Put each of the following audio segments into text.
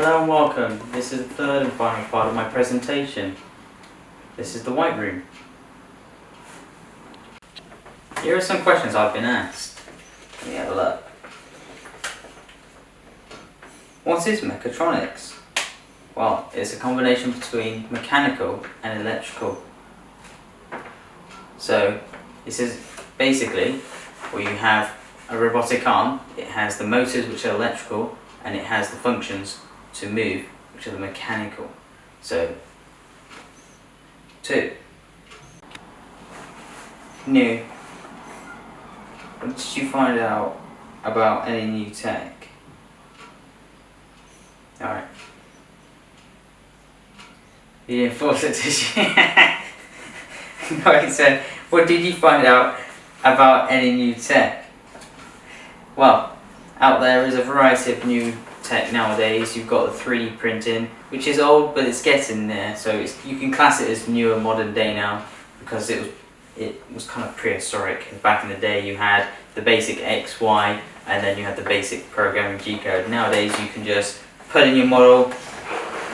Hello and welcome. This is the third and final part of my presentation. This is the white room. Here are some questions I've been asked. Let me have a look. What is mechatronics? Well, it's a combination between mechanical and electrical. So, this is basically where you have a robotic arm. It has the motors, which are electrical, and it has the functions to move, which are the mechanical. So, 2. New. What did you find out about any new tech? Alright. You didn't force it, did you? Alright, so what did you find out about any new tech? Well, out there is a variety of new tech nowadays. You've got the 3D printing, which is old, but it's getting there. So you can class it as newer, modern day now, because it was kind of prehistoric. Back in the day, you had the basic X, Y, and then you had the basic programming G-code. Nowadays, you can just put in your model,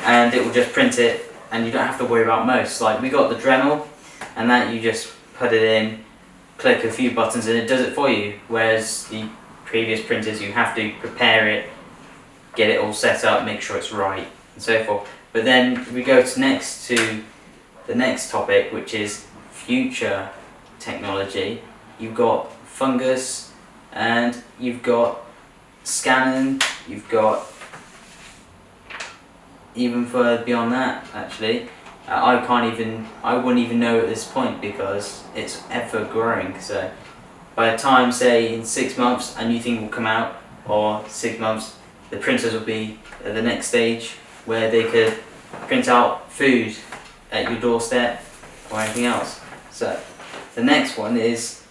and it will just print it, and you don't have to worry about most. Like, we got the Dremel, and that you just put it in, click a few buttons, and it does it for you. Whereas the previous printers, you have to prepare it, get it all set up, make sure it's right, and so forth. But then we go to the next topic, which is future technology. You've got fungus, and you've got scanning, you've got even further beyond that. Actually, I wouldn't even know at this point, because it's ever growing. So by the time, say in 6 months, a new thing will come out, or 6 months, the printers will be at the next stage where they could print out food at your doorstep or anything else. So the next one is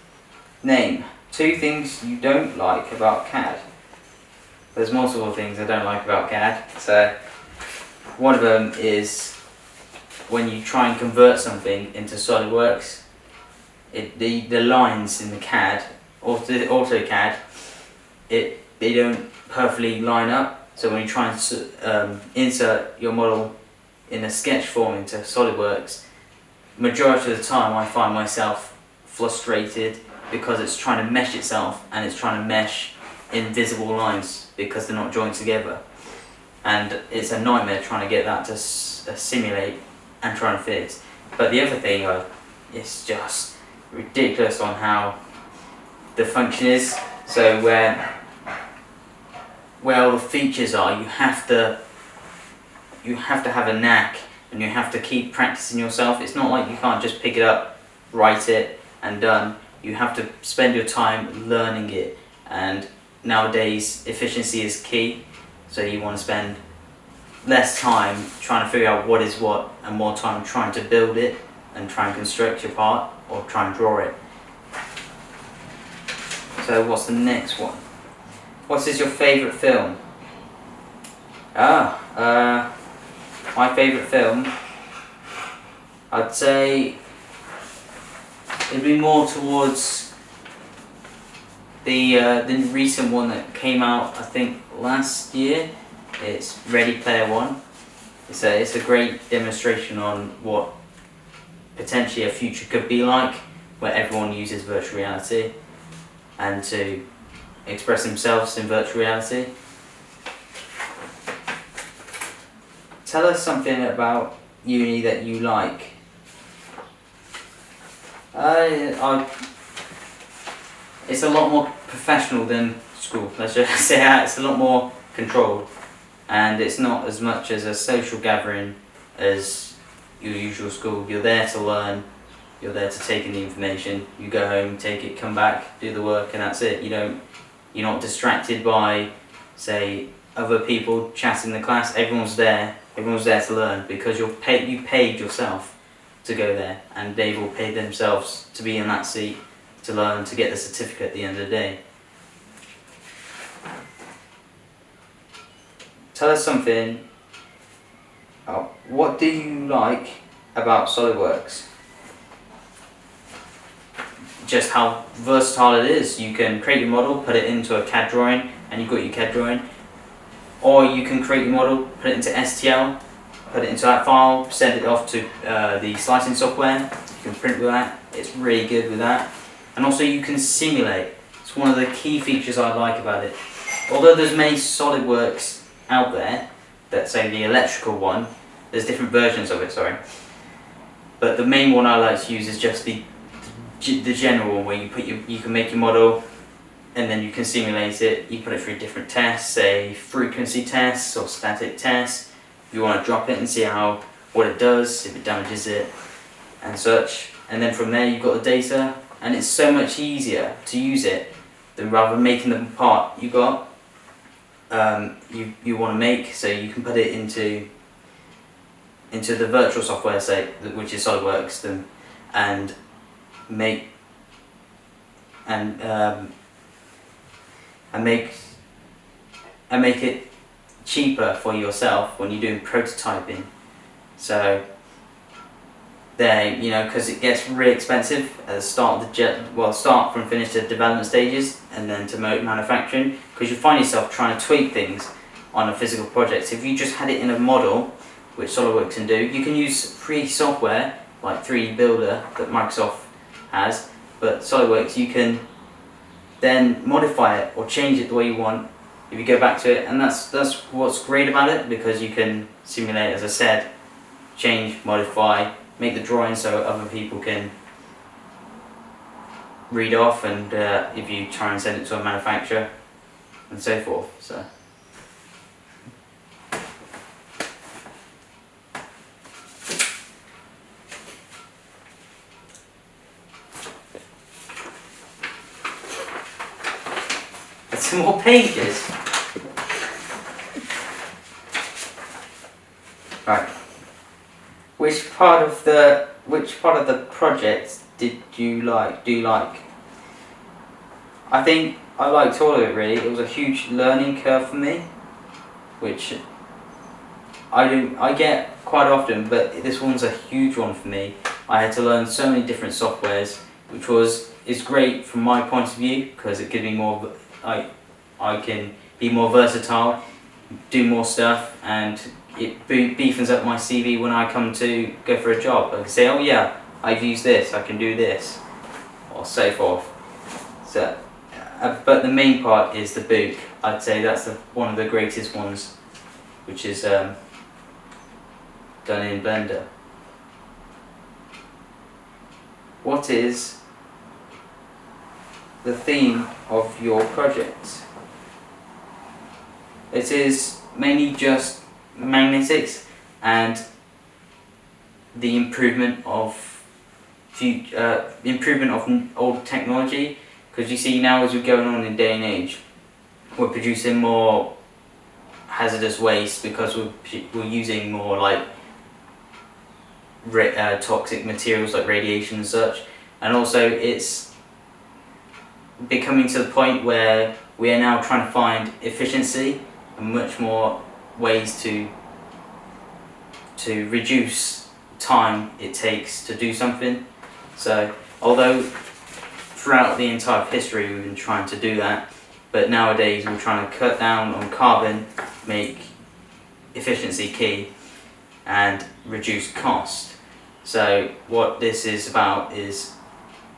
name 2 things you don't like about CAD. There's multiple things I don't like about CAD. So one of them is when you try and convert something into SolidWorks, the lines in the CAD or the AutoCAD, they don't perfectly line up. So when you try and insert your model in a sketch form into SolidWorks, majority of the time I find myself frustrated, because it's trying to mesh itself, and it's trying to mesh invisible lines because they're not joined together, and it's a nightmare trying to get that to simulate and try and fit. But the other thing is just ridiculous on how the function is. So where all the features are, you have to have a knack, and you have to keep practicing yourself. It's not like you can't just pick it up, write it, and done. You have to spend your time learning it, and nowadays efficiency is key. So you want to spend less time trying to figure out what is what, and more time trying to build it and try and construct your part, or try and draw it. So what's the next one? What is your favourite film? My favourite film, I'd say it'd be more towards the recent one that came out, I think last year. It's Ready Player One. It's a great demonstration on what potentially a future could be like, where everyone uses virtual reality and to express themselves in virtual reality. Tell us something about uni that you like. It's a lot more professional than school. Let's just say that. It's a lot more controlled, and it's not as much as a social gathering as your usual school. You're there to learn. You're there to take in the information. You go home, take it, come back, do the work, and that's it. You're not distracted by, say, other people chatting in the class. Everyone's there to learn, because you paid yourself to go there, and they've all paid themselves to be in that seat to learn, to get the certificate at the end of the day. Tell us something. What do you like about SolidWorks? Just how versatile it is. You can create your model, put it into a CAD drawing, and you've got your CAD drawing. or you can create your model, put it into STL, put it into that file, send it off to the slicing software. You can print with that. It's really good with that. And also you can simulate. It's one of the key features I like about it. Although there's many SolidWorks out there, that say the electrical one, there's different versions of it, sorry. But the main one I like to use is just the general one, where you can make your model and then you can simulate it. You put it through different tests, say frequency tests or static tests. If you want to drop it and see what it does, if it damages it and such. And then from there you've got the data, and it's so much easier to use it than rather than making them apart. You got you want to make, so you can put it into the virtual software, say, which is SolidWorks, and make it cheaper for yourself when you're doing prototyping. So there, you know, because it gets really expensive at the start of start from finish to development stages, and then to manufacturing, because you find yourself trying to tweak things on a physical project. If you just had it in a model, which SolidWorks can do, you can use free software like 3D Builder that Microsoft has, but SolidWorks you can then modify it or change it the way you want if you go back to it, and that's what's great about it, because you can simulate, as I said, change, modify, make the drawing so other people can read off, and if you try and send it to a manufacturer and so forth. So some more pages. Right. Which part of the project do you like? I think I liked all of it really. It was a huge learning curve for me, which I get quite often, but this one's a huge one for me. I had to learn so many different softwares, which is great from my point of view, because it gives me more. I can be more versatile, do more stuff, and it beefens up my CV when I come to go for a job. I can say, oh yeah, I've used this, I can do this, or so forth. So, but the main part is the book. I'd say that's one of the greatest ones, which is done in Blender. What is the theme of your project? It is mainly just magnetics and the improvement of old technology, because you see now, as we're going on in day and age, we're producing more hazardous waste because we're using more like toxic materials like radiation and such, and also it's becoming to the point where we are now trying to find efficiency and much more ways to reduce time it takes to do something. So although throughout the entire history we've been trying to do that, but nowadays we're trying to cut down on carbon, make efficiency key, and reduce cost. So what this is about, is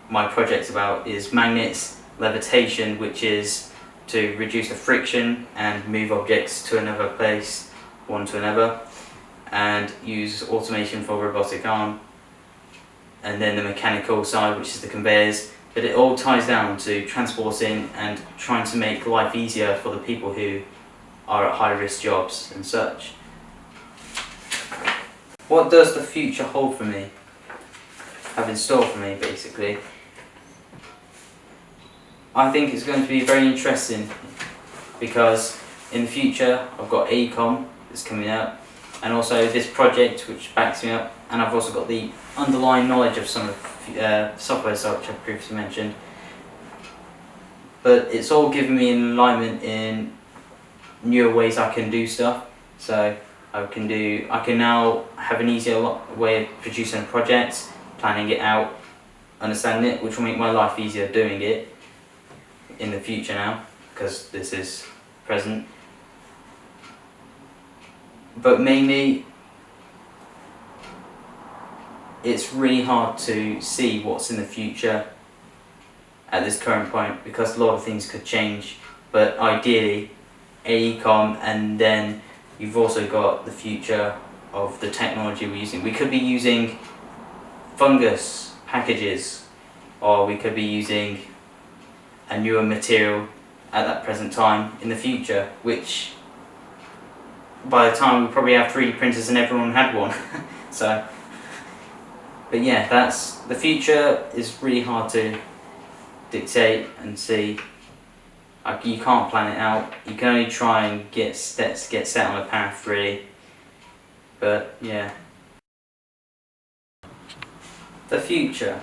my project's about, is magnets, levitation, which is to reduce the friction and move objects to another place, one to another, and use automation for robotic arm, and then the mechanical side, which is the conveyors. But it all ties down to transporting and trying to make life easier for the people who are at high risk jobs and such. What does the future hold for me? Have in store for me, basically? I think it's going to be very interesting, because in the future I've got AECOM that's coming out, and also this project which backs me up, and I've also got the underlying knowledge of some of software which I previously mentioned. But it's all giving me an alignment in newer ways I can do stuff. So I can now have an easier way of producing projects, planning it out, understanding it, which will make my life easier doing it in the future now, because this is present. but mainly it's really hard to see what's in the future at this current point, because a lot of things could change. But ideally AECOM, and then you've also got the future of the technology we're using. We could be using fungus packages, or we could be using a newer material at that present time in the future, which by the time we probably have 3D printers and everyone had one. So, but yeah, that's the future is really hard to dictate and see. You can't plan it out. You can only try and get set on a path, really. But yeah, the future.